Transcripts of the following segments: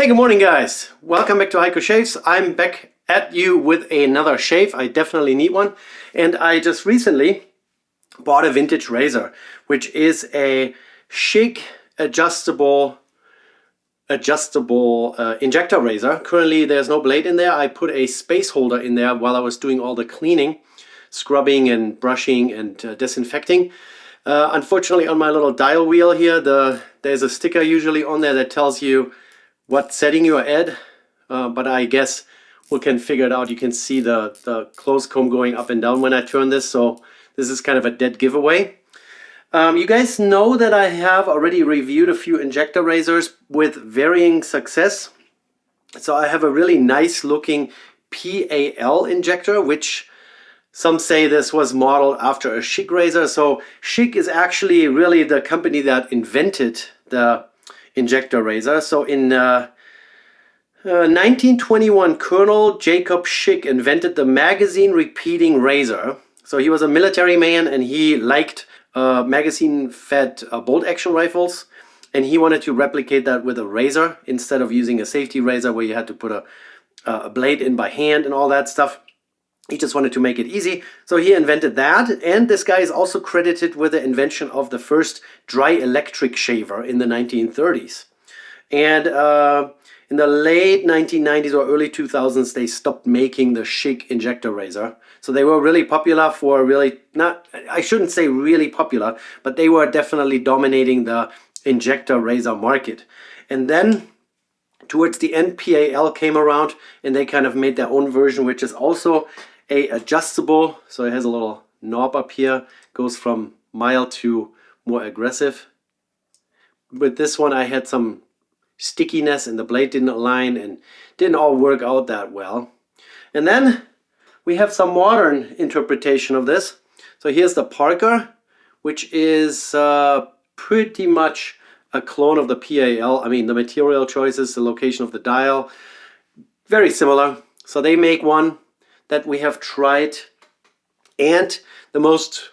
Hey, good morning guys. Welcome back to Heiko Shaves. I'm back at you with another shave. I definitely need one. And I just recently bought a vintage razor, which is a Schick adjustable injector razor. Currently there's no blade in there. I put a space holder in there while I was doing all the cleaning, scrubbing and brushing and disinfecting. Unfortunately on my little dial wheel here, there's a sticker usually on there that tells you what setting you are at, but I guess we can figure it out. You can see the close comb going up and down when I turn this, so this is kind of a dead giveaway. You guys know that I have already reviewed a few injector razors with varying success. So I have a really nice looking PAL injector, which some say this was modeled after a Schick razor. So Schick is actually really the company that invented the injector razor. So in 1921, Colonel Jacob Schick invented the magazine repeating razor. So he was a military man and he liked magazine-fed bolt action rifles, and he wanted to replicate that with a razor instead of using a safety razor where you had to put a blade in by hand and all that stuff. He just wanted to make it easy, so he invented that. And this guy is also credited with the invention of the first dry electric shaver in the 1930s. And in the late 1990s or early 2000s, they stopped making the Schick injector razor. So they were really popular for I shouldn't say really popular, but they were definitely dominating the injector razor market. And then towards the end, PAL came around and they kind of made their own version, which is also a adjustable. So it has a little knob up here, goes from mild to more aggressive. With this one, I had some stickiness and the blade didn't align and didn't all work out that well. And then we have some modern interpretation of this. So here's the Parker, which is pretty much a clone of the PAL. I mean, the material choices, the location of the dial, very similar. So they make one that we have tried, and the most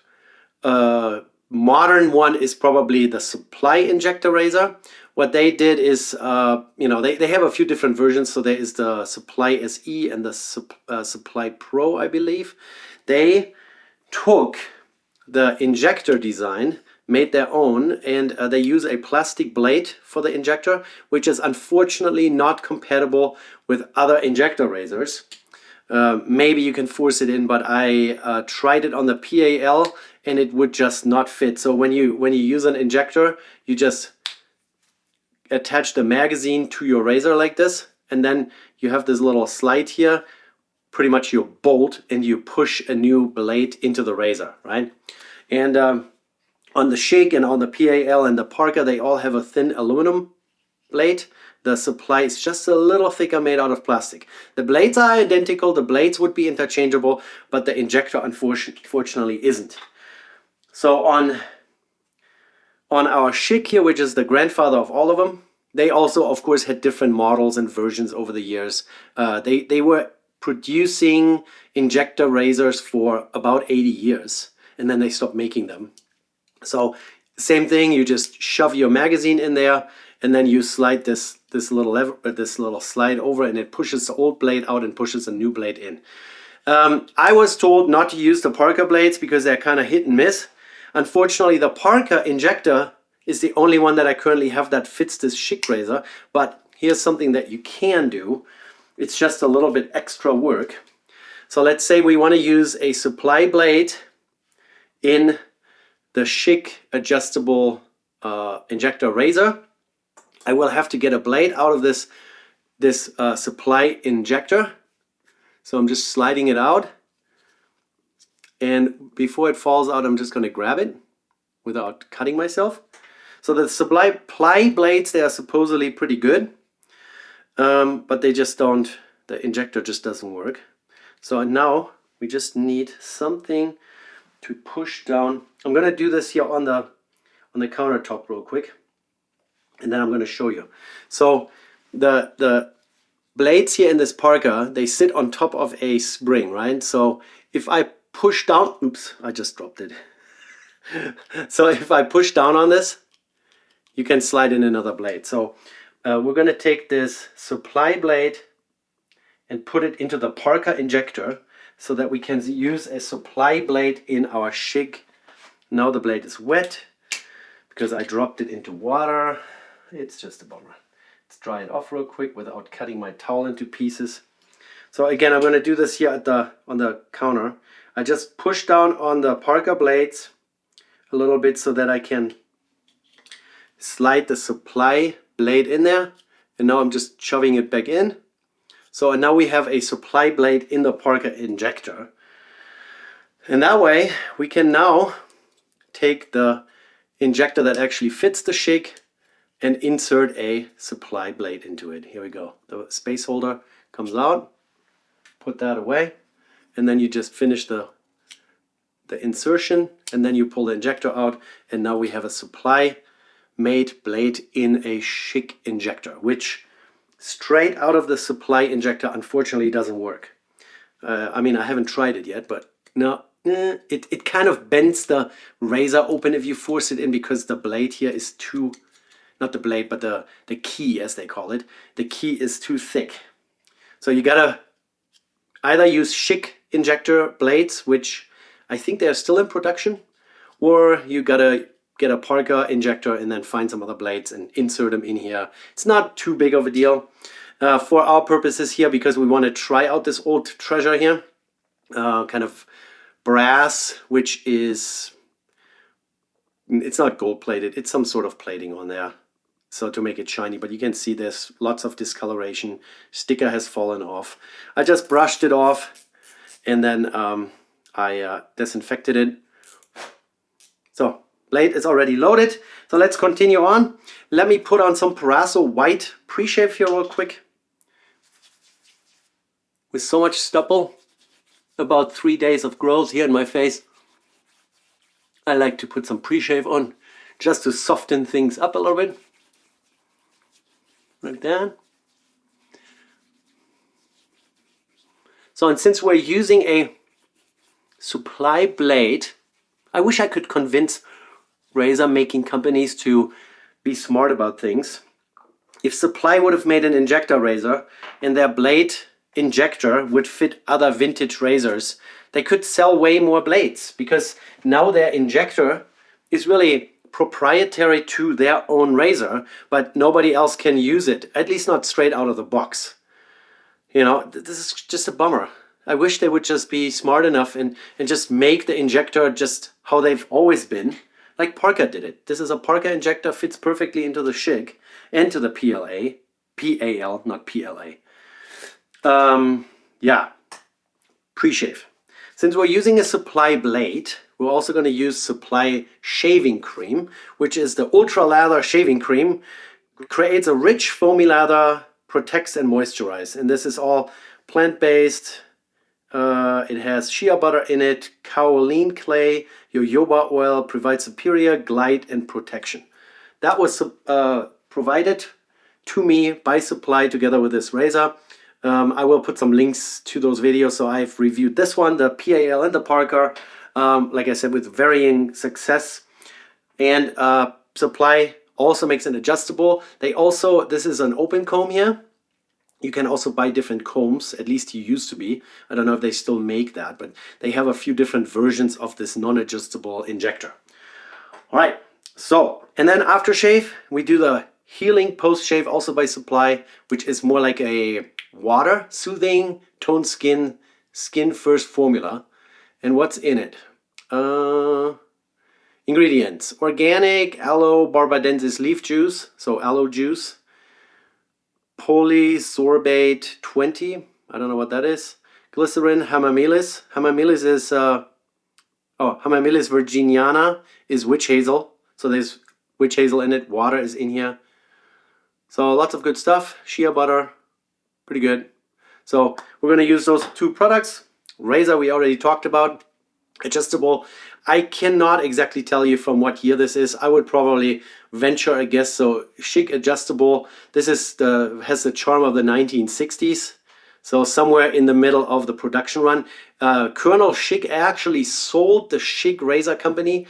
modern one is probably the Supply injector razor. What they did is, they have a few different versions. So there is the Supply SE and the Supply Pro, I believe. They took the injector design, made their own, and they use a plastic blade for the injector, which is unfortunately not compatible with other injector razors. Maybe you can force it in, but I tried it on the PAL and it would just not fit. So when you use an injector, you just attach the magazine to your razor like this, and then you have this little slide here, pretty much your bolt, and you push a new blade into the razor, right? And on the Schick and on the PAL and the Parker, they all have a thin aluminum blade. The Supply is just a little thicker, made out of plastic. The blades are identical, the blades would be interchangeable, but the injector unfortunately isn't. So on our Schick here, which is the grandfather of all of them, they also of course had different models and versions over the years. They were producing injector razors for about 80 years and then they stopped making them. So same thing, you just shove your magazine in there and then you slide this little slide over and it pushes the old blade out and pushes a new blade in. I was told not to use the Parker blades because they're kind of hit and miss. Unfortunately, the Parker injector is the only one that I currently have that fits this Schick razor, but here's something that you can do. It's just a little bit extra work. So let's say we want to use a Supply blade in the Schick adjustable injector razor. I will have to get a blade out of this Supply injector. So I'm just sliding it out. And before it falls out, I'm just going to grab it without cutting myself. So the Supply blades, they are supposedly pretty good, but they just don't, the injector just doesn't work. So now we just need something to push down. I'm going to do this here on the countertop real quick, and then I'm going to show you. So the blades here in this Parker, they sit on top of a spring, right? So if I push down, oops, I just dropped it. So if I push down on this, you can slide in another blade. So we're going to take this supply blade and put it into the Parker injector so that we can use a supply blade in our Schick. Now the blade is wet because I dropped it into water. It's just a bummer. Let's dry it off real quick without cutting my towel into pieces. So again, I'm going to do this here on the counter. I just push down on the Parker blades a little bit so that I can slide the supply blade in there. And now I'm just shoving it back in. So and now we have a supply blade in the Parker injector. And that way we can now take the injector that actually fits the Schick and insert a supply blade into it. Here we go. The space holder comes out. Put that away. And then you just finish the insertion, and then you pull the injector out, and now we have a supply made blade in a Schick injector, which straight out of the supply injector unfortunately doesn't work. I mean, I haven't tried it yet, but no, it kind of bends the razor open if you force it in, because the blade here is too, not the blade, but the key, as they call it, the key is too thick. So you gotta either use Schick injector blades, which I think they're still in production, or you gotta get a Parker injector and then find some other blades and insert them in here. It's not too big of a deal for our purposes here, because we want to try out this old treasure here, kind of brass, which is, it's not gold plated, it's some sort of plating on there, so to make it shiny, but you can see there's lots of discoloration. Sticker has fallen off. I just brushed it off and then I disinfected it. So blade is already loaded. So let's continue on. Let me put on some Paraso white pre-shave here real quick. With so much stubble, about 3 days of growth here in my face, I like to put some pre-shave on just to soften things up a little bit. Like that. So, and since we're using a supply blade, I wish I could convince razor making companies to be smart about things. If Supply would have made an injector razor and their blade injector would fit other vintage razors, they could sell way more blades, because now their injector is really proprietary to their own razor, but nobody else can use it, at least not straight out of the box. You know, this is just a bummer. I wish they would just be smart enough and just make the injector just how they've always been, like Parker did it. This is a Parker injector, fits perfectly into the Schick and to the PAL, not PLA. Yeah, pre-shave. Since we're using a Supply blade, we're also going to use Supply shaving cream, which is the ultra lather shaving cream. Creates a rich foamy lather, protects and moisturizes, and this is all plant-based. It has shea butter in it, kaolin clay, jojoba oil, provides superior glide and protection. That was provided to me by Supply together with this razor. I will put some links to those videos. So I've reviewed this one, the PAL and the Parker, like I said, with varying success. And Supply also makes an adjustable. They also, this is an open comb here. You can also buy different combs, at least you used to be. I don't know if they still make that, but they have a few different versions of this non-adjustable injector. All right, so, and then aftershave, we do the healing post-shave also by Supply, which is more like a water soothing toned skin first formula. And what's in it? Ingredients: organic aloe barbadensis leaf juice, so aloe juice, polysorbate 20, I don't know what that is, glycerin, hamamelis. Hamamelis is Hamamelis virginiana is witch hazel, so there's witch hazel in it. Water is in here, so lots of good stuff. Shea butter, pretty good. So we're going to use those two products. Razor we already talked about. Adjustable, I cannot exactly tell you from what year this is. I would probably venture a guess. So Schick adjustable, this is has the charm of the 1960s, so somewhere in the middle of the production run. Colonel Schick actually sold the Schick razor company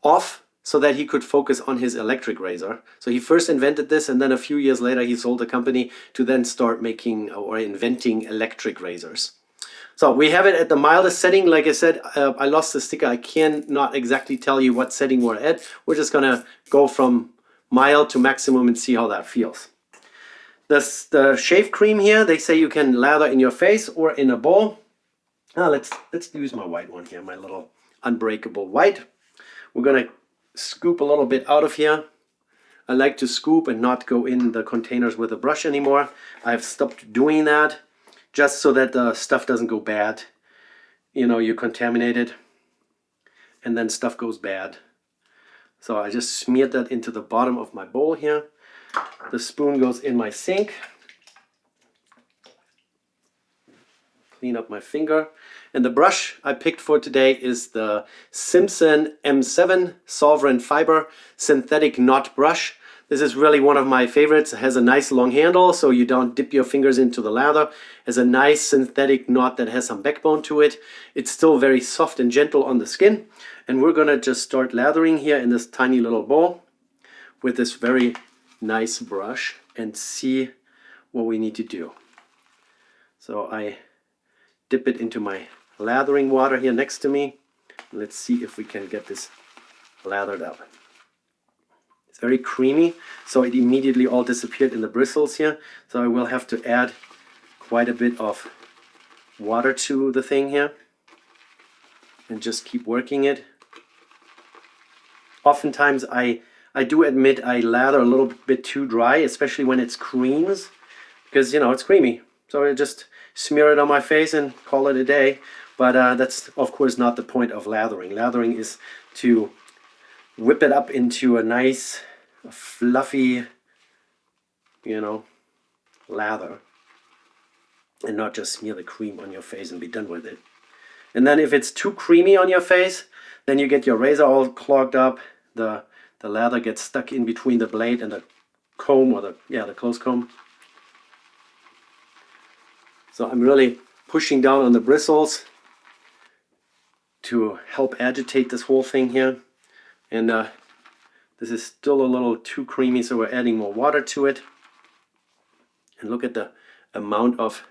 off so that he could focus on his electric razor. So he first invented this, and then a few years later he sold the company to then start making or inventing electric razors. So we have it at the mildest setting. Like I said, I lost the sticker. I cannot exactly tell you what setting we're at. We're just gonna go from mild to maximum and see how that feels. The shave cream here, they say you can lather in your face or in a bowl. Let's use my white one here, my little unbreakable white. We're gonna scoop a little bit out of here. I like to scoop and not go in the containers with a brush anymore. I've stopped doing that just so that the stuff doesn't go bad. You know, you contaminate it and then stuff goes bad. So I just smeared that into the bottom of my bowl here. The spoon goes in my sink. Clean up my finger. And the brush I picked for today is the Simpson M7 Sovereign Fiber Synthetic Knot Brush. This is really one of my favorites. It has a nice long handle so you don't dip your fingers into the lather. It has a nice synthetic knot that has some backbone to it. It's still very soft and gentle on the skin. And we're gonna just start lathering here in this tiny little bowl with this very nice brush and see what we need to do. So I dip it into my lathering water here next to me. Let's see if we can get this lathered up. It's very creamy, so it immediately all disappeared in the bristles here. So I will have to add quite a bit of water to the thing here and just keep working it. Oftentimes I do admit I lather a little bit too dry, especially when it's creams, because you know it's creamy. So I just smear it on my face and call it a day. But that's of course not the point of lathering. Lathering is to whip it up into a nice fluffy, you know, lather, and not just smear the cream on your face and be done with it. And then if it's too creamy on your face, then you get your razor all clogged up. The lather gets stuck in between the blade and the comb, or the close comb. So I'm really pushing down on the bristles to help agitate this whole thing here. And this is still a little too creamy, so we're adding more water to it. And look at the amount of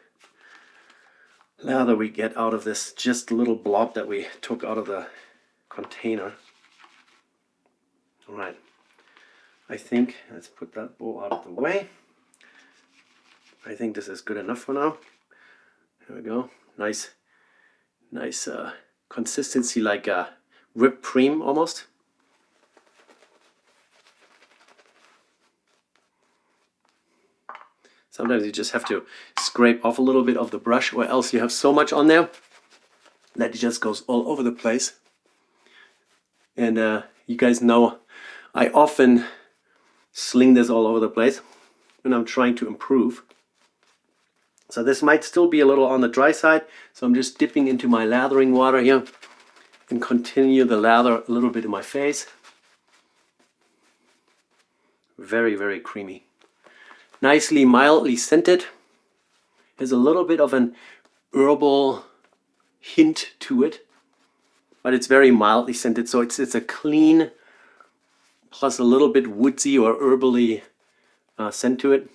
lather we get out of this just little blob that we took out of the container. All right, I think, let's put that bowl out of the way. I think this is good enough for now. There we go. Nice consistency, like a whipped cream almost. Sometimes you just have to scrape off a little bit of the brush, or else you have so much on there that it just goes all over the place. And you guys know I often sling this all over the place when I'm trying to improve. So this might still be a little on the dry side, so I'm just dipping into my lathering water here and continue the lather a little bit in my face. Very, very creamy. Nicely, mildly scented. There's a little bit of an herbal hint to it, but it's very mildly scented, so it's a clean plus a little bit woodsy or herbally scent to it.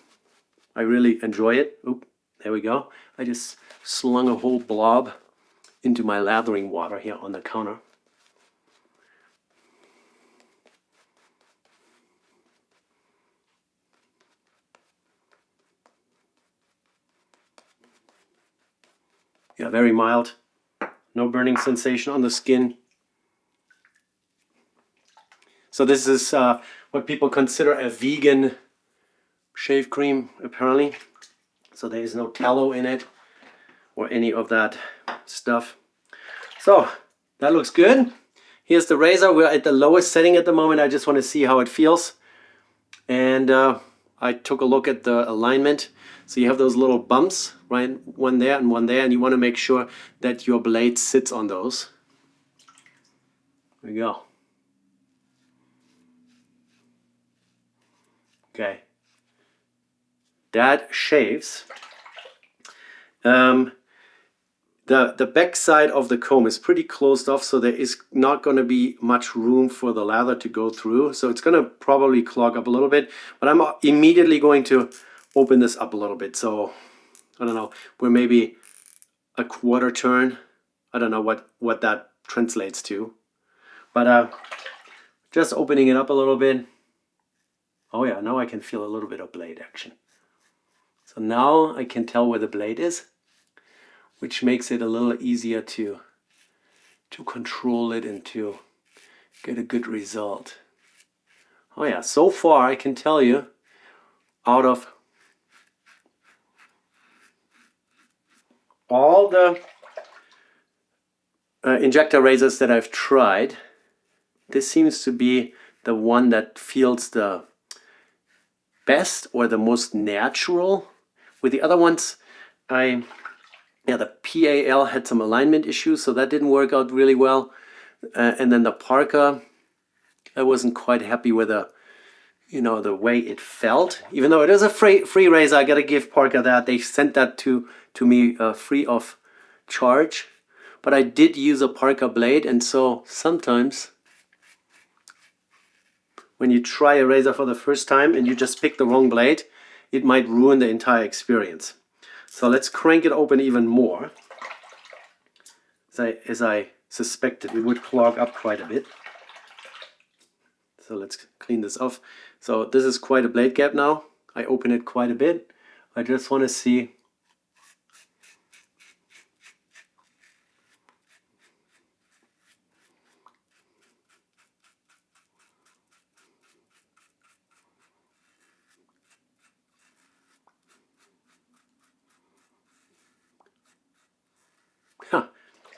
I really enjoy it. Oop, there we go. I just slung a whole blob into my lathering water here on the counter. Yeah, very mild. No burning sensation on the skin. So this is what people consider a vegan shave cream, apparently. So there is no tallow in it or any of that stuff. So that looks good. Here's the razor. We're at the lowest setting at the moment. I just want to see how it feels. And I took a look at the alignment. So you have those little bumps, right? One there and one there, and you want to make sure that your blade sits on those. There we go. Okay. That shaves. The back side of the comb is pretty closed off, so there is not going to be much room for the lather to go through. So it's going to probably clog up a little bit, but I'm immediately going to open this up a little bit. So I don't know, we're maybe a quarter turn. I don't know what that translates to, but just opening it up a little bit. Oh yeah, now I can feel a little bit of blade action. So now I can tell where the blade is, which makes it a little easier to control it and to get a good result. Oh yeah, so far I can tell you, out of all the injector razors that I've tried, this seems to be the one that feels the best or the most natural. With the other ones, the PAL had some alignment issues, so that didn't work out really well. And then the Parker, I wasn't quite happy with the way it felt. Even though it is a free razor, I gotta give Parker that. They sent that to me free of charge. But I did use a Parker blade, and so sometimes when you try a razor for the first time and you just pick the wrong blade, it might ruin the entire experience. So let's crank it open even more. As I suspected, it would clog up quite a bit. So let's clean this off. So this is quite a blade gap now. I open it quite a bit. I just want to see.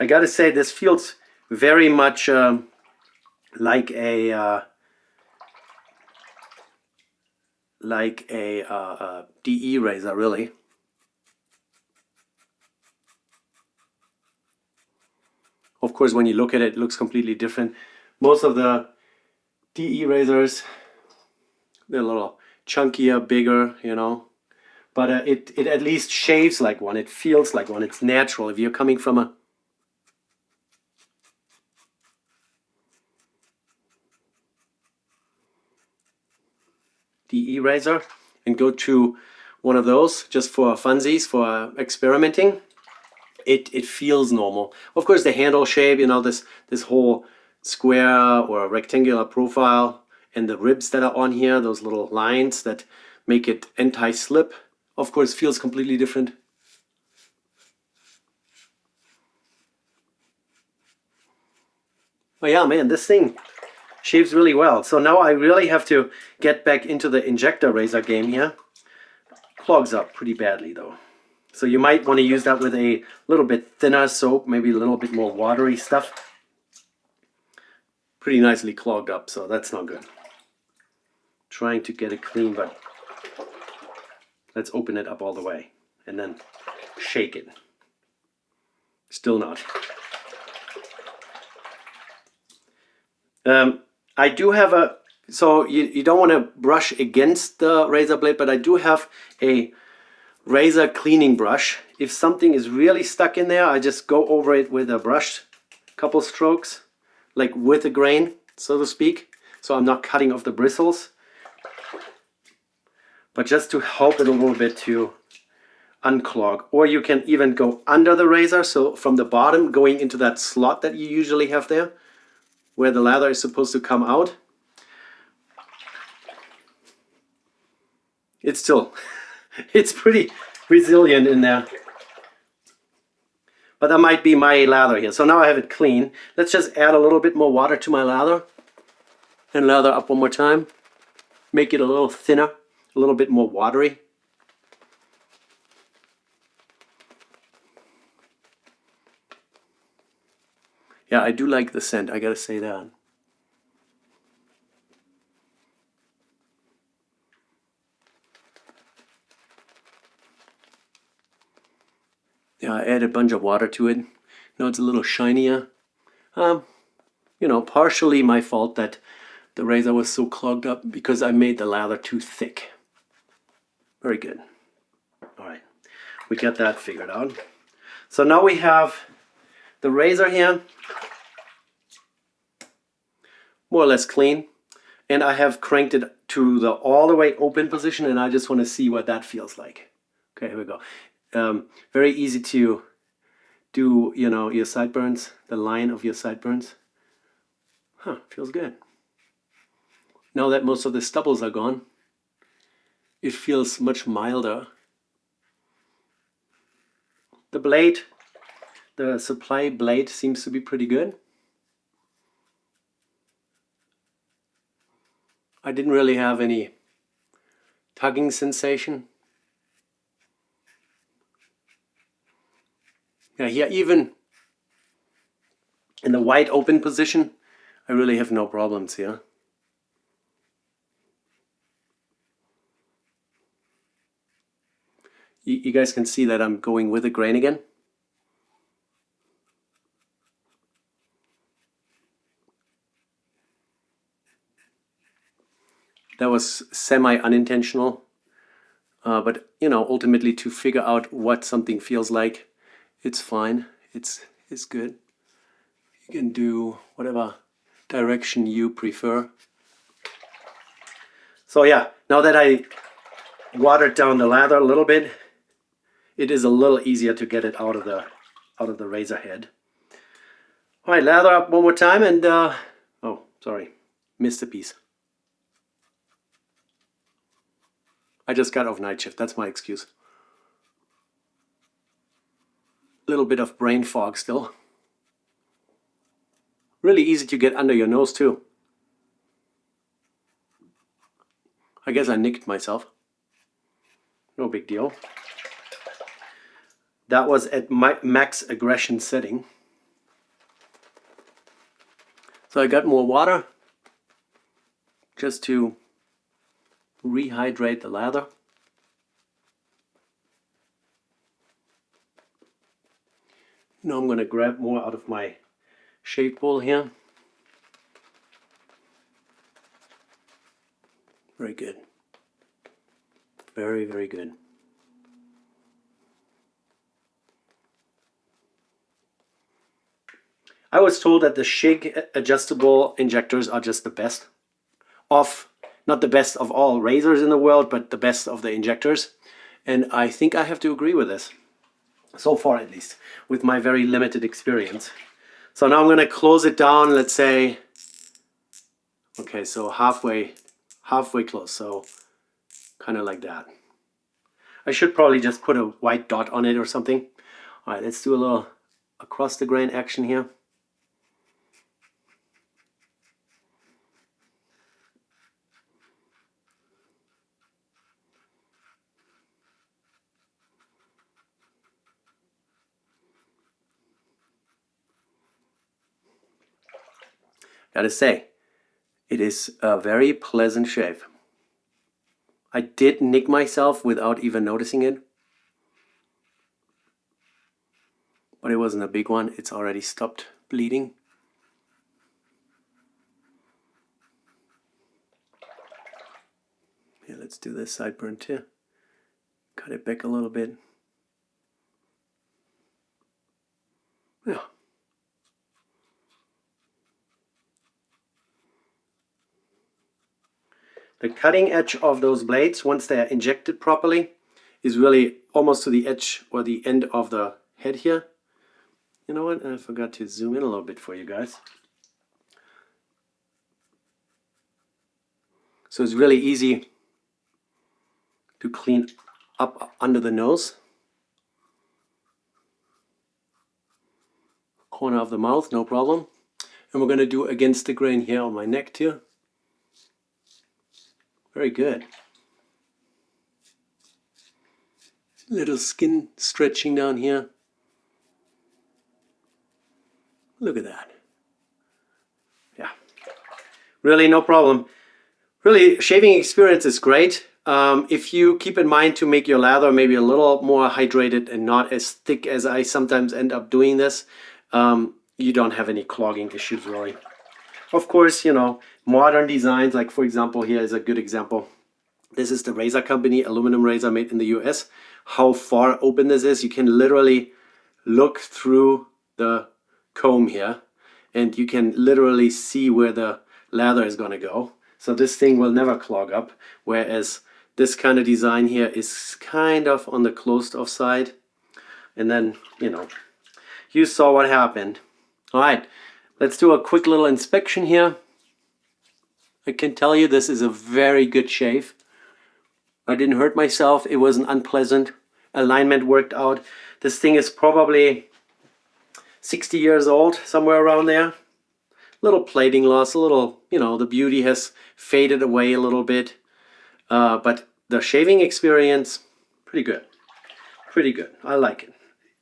I gotta say, this feels very much like a DE razor, really. Of course, when you look at it, it looks completely different. Most of the DE razors, they're a little chunkier, bigger, but it at least shaves like one. It feels like one. It's natural. If you're coming from a DE razor and go to one of those just for funsies, for experimenting, it feels normal. Of course, the handle shape, this whole square or rectangular profile, and the ribs that are on here, those little lines that make it anti-slip, of course, feels completely different. Oh yeah, man, this thing shaves really well. So now I really have to get back into the injector razor game here. Clogs up pretty badly though. So you might want to use that with a little bit thinner soap, maybe a little bit more watery stuff. Pretty nicely clogged up, so that's not good. Trying to get it clean, but let's open it up all the way and then shake it. Still not. I do have so you don't want to brush against the razor blade, but I do have a razor cleaning brush. If something is really stuck in there, I just go over it with a brush, couple strokes, like with a grain, so to speak. So I'm not cutting off the bristles, but just to help it a little bit to unclog. Or you can even go under the razor, so from the bottom going into that slot that you usually have there, where the lather is supposed to come out. It's still, it's pretty resilient in there. But that might be my lather here. So now I have it clean. Let's just add a little bit more water to my lather and lather up one more time. Make it a little thinner, a little bit more watery. Yeah, I do like the scent, I gotta say that. Yeah, I added a bunch of water to it. Now it's a little shinier. Partially my fault that the razor was so clogged up because I made the lather too thick. Very good. All right, we got that figured out. So now we have the razor here, more or less clean. And I have cranked it to the all the way open position, and I just want to see what that feels like. Okay, here we go. Very easy to do, you know, your sideburns, the line of your sideburns. Huh, feels good. Now that most of the stubbles are gone, it feels much milder. The blade, the supply blade seems to be pretty good. I didn't really have any tugging sensation. Yeah, here even in the wide open position, I really have no problems here. You guys can see that I'm going with the grain again. That was semi-unintentional, but you know, ultimately to figure out what something feels like, it's fine. It's good. You can do whatever direction you prefer. So yeah, now that I watered down the lather a little bit, it is a little easier to get it out of the razor head. All right, lather up one more time, and oh, sorry, missed a piece. I just got off night shift, that's my excuse. A little bit of brain fog still. Really easy to get under your nose too. I guess I nicked myself. No big deal. That was at my max aggression setting. So I got more water just to rehydrate the lather. Now I'm going to grab more out of my shave bowl here. Very good. Very, very good. I was told that the Schick adjustable injectors are just the best of, not the best of all razors in the world, but the best of the injectors. And I think I have to agree with this. So far at least, with my very limited experience. So now I'm going to close it down, let's say, okay, so halfway close, so kind of like that. I should probably just put a white dot on it or something. All right, let's do a little across the grain action here. Gotta say, it is a very pleasant shave. I did nick myself without even noticing it. But it wasn't a big one. It's already stopped bleeding. Yeah, let's do this sideburn too. Cut it back a little bit. Yeah. The cutting edge of those blades, once they are injected properly, is really almost to the edge or the end of the head here. You know what? I forgot to zoom in a little bit for you guys. So it's really easy to clean up under the nose. Corner of the mouth, no problem. And we're going to do against the grain here on my neck too. Very good. Little skin stretching down here. Look at that. Yeah, really no problem. Really, shaving experience is great. If you keep in mind to make your lather maybe a little more hydrated and not as thick as I sometimes end up doing this, you don't have any clogging issues really. Of course, you know, modern designs, like for example, here is a good example. This is the razor company, aluminum razor made in the US. How far open this is, you can literally look through the comb here, and you can literally see where the lather is going to go. So this thing will never clog up, whereas this kind of design here is kind of on the closed off side. And then, you know, you saw what happened. All right, let's do a quick little inspection here. I can tell you this is a very good shave. I didn't hurt myself. It wasn't unpleasant. Alignment worked out. This thing is probably 60 years old, somewhere around there. Little plating loss, a little, you know, the beauty has faded away a little bit. But the shaving experience, pretty good. Pretty good. I like it.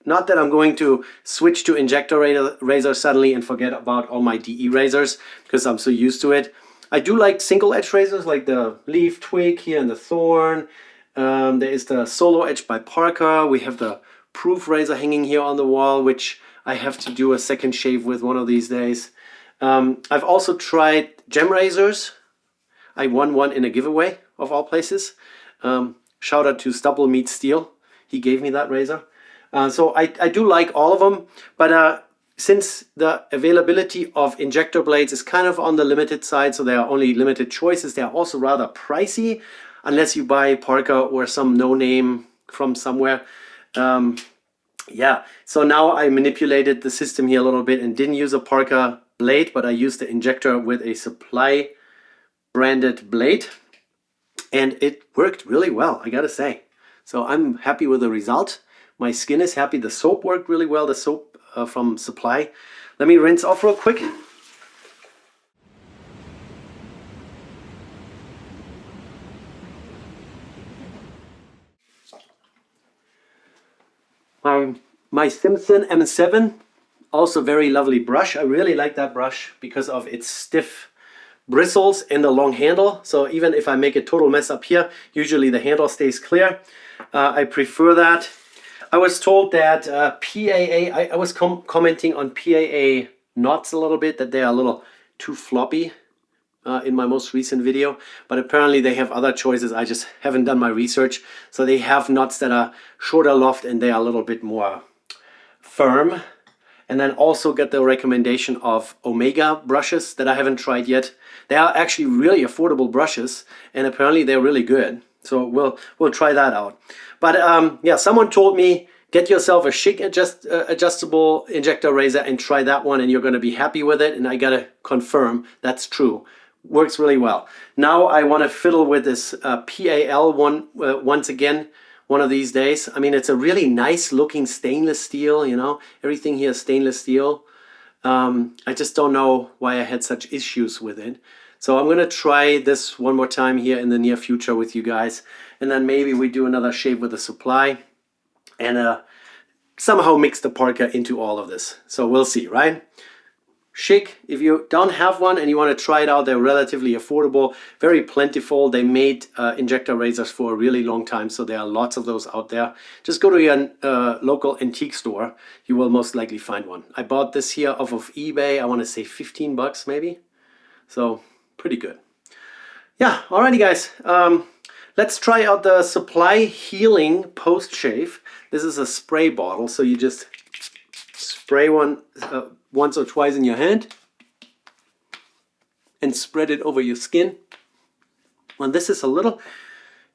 Not that I'm going to switch to Injector Razor suddenly and forget about all my DE razors, because I'm so used to it. I do like single edge razors like the Leaf Twig here and the Thorn. There is the Solo Edge by Parker. We have the Proof razor hanging here on the wall, which I have to do a second shave with one of these days. I've also tried gem razors. I won one in a giveaway, of all places. Shout out to Stubble Meets Steel. He gave me that razor. So I do like all of them, but since the availability of injector blades is kind of on the limited side, so there are only limited choices, they are also rather pricey, unless you buy Parker or some no-name from somewhere. Yeah, so now I manipulated the system here a little bit and didn't use a Parker blade, but I used the injector with a Supply branded blade, and it worked really well, I gotta say. So I'm happy with the result. My skin is happy. The soap worked really well, the soap from Supply. Let me rinse off real quick. My Simpson M7, also very lovely brush. I really like that brush because of its stiff bristles and the long handle. So even if I make a total mess up here, usually the handle stays clear. I prefer that. I was told that PAA, I was commenting on PAA knots a little bit, that they are a little too floppy in my most recent video, but apparently they have other choices. I just haven't done my research. So they have knots that are shorter loft and they are a little bit more firm. And then also get the recommendation of Omega brushes that I haven't tried yet. They are actually really affordable brushes, and apparently they're really good. So we'll try that out. But yeah, someone told me, get yourself a Schick adjustable injector razor and try that one, and you're going to be happy with it. And I gotta confirm that's true. Works really well. Now I want to fiddle with this PAL one once again. One of these days. I mean, it's a really nice looking stainless steel, you know, everything here is stainless steel. I just don't know why I had such issues with it. So I'm going to try this one more time here in the near future with you guys. And then maybe we do another shave with the Supply and somehow mix the Parker into all of this. So we'll see, right? Schick, if you don't have one and you want to try it out, they're relatively affordable, very plentiful. They made injector razors for a really long time, so there are lots of those out there. Just go to your local antique store. You will most likely find one. I bought this here off of eBay. I want to say 15 bucks maybe. So pretty good. Yeah, alrighty guys. Let's try out the Supply Healing Post Shave. This is a spray bottle, so you just spray one once or twice in your hand and spread it over your skin. And this is a little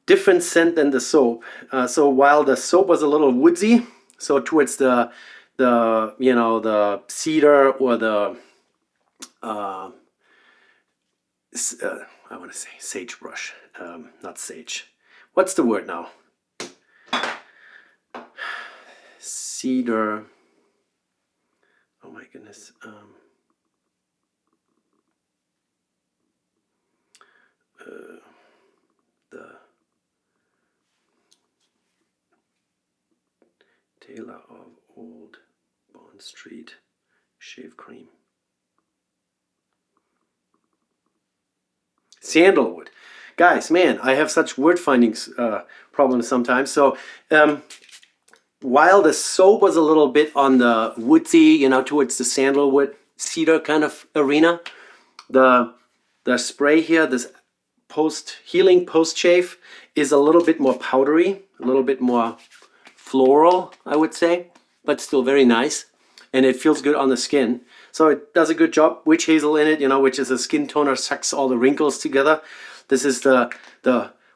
different scent than the soap. So while the soap was a little woodsy, so towards the you know, the cedar or the I want to say sagebrush, not sage. What's the word now? Cedar. Oh my goodness. The Taylor of Old Bond Street shave cream. Sandalwood. Guys, man, I have such word finding problems sometimes. So while the soap was a little bit on the woodsy, you know, towards the sandalwood, cedar kind of arena, the spray here, this healing post shave, is a little bit more powdery, a little bit more floral, I would say. but still very nice, and it feels good on the skin. So it does a good job. Witch hazel in it, you know, which is a skin toner, sucks all the wrinkles together. This is the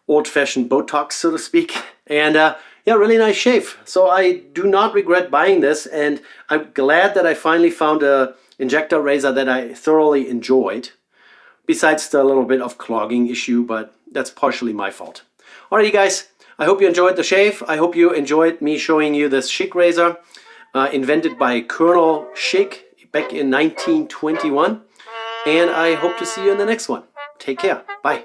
old-fashioned Botox, so to speak. And yeah, really nice shave. So I do not regret buying this, and I'm glad that I finally found a injector razor that I thoroughly enjoyed. Besides the little bit of clogging issue, but that's partially my fault. Alright, you guys, I hope you enjoyed the shave. I hope you enjoyed me showing you this Schick razor, invented by Colonel Schick back in 1921. And I hope to see you in the next one. Take care. Bye.